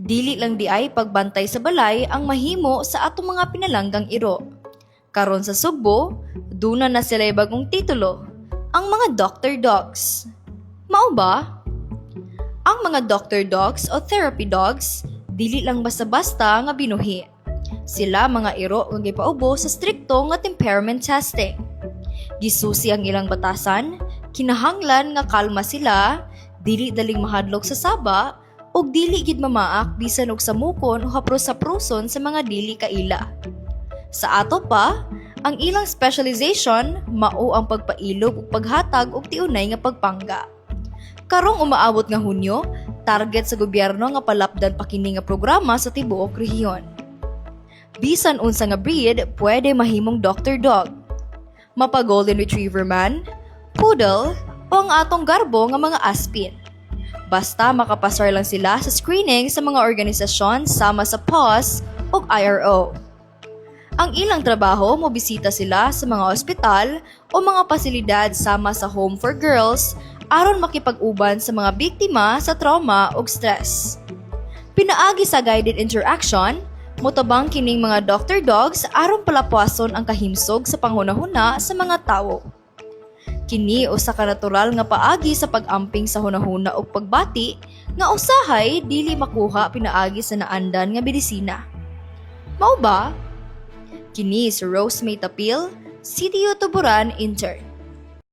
Dili lang di ay pagbantay sa balay ang mahimo sa atong mga pinalanggang iro. Karon sa Sugbo, duna na sila bagong titulo, ang mga doctor dogs. Mao ba? Ang mga doctor dogs o therapy dogs, dili lang basta-basta nga binuhi. Sila mga iro nga gipaubo sa strikto nga temperament testing. Gisusi ang ilang batasan, kinahanglan nga kalma sila, dili daling mahadlok sa saba, ug dili gid mamaak bisan og samukon o hapros-haproson sa mga dili kaila. Sa ato pa, ang ilang specialization mao ang pagpailog ug paghatag og tiunay nga pagpangga. Karong umaabot nga Hunyo, target sa gobyerno nga palapdan pa kini nga programa sa tibuok rehiyon. Bisan unsa nga breed, pwede mahimong doctor dog. Mapa golden retriever man, poodle, o ang atong garbo nga mga aspin. Basta makapasar lang sila sa screening sa mga organisasyon sama sa PAWS o IRO. Ang ilang trabaho, mobisita sila sa mga ospital o mga pasilidad sama sa Home for Girls aron makipag-uban sa mga biktima sa trauma o stress. Pinaagi sa guided interaction, motabang kining mga doctor dogs aron palapwason ang kahimsog sa panghunahuna sa mga tawo. Kini usa ka natural nga paagi sa pag-amping sa hunahuna ug pagbati nga usahay dili makuha pinaagi sa naandan nga medisina. Mao ba? Kini si Rose May Tapil, CTU Tuburan Intern.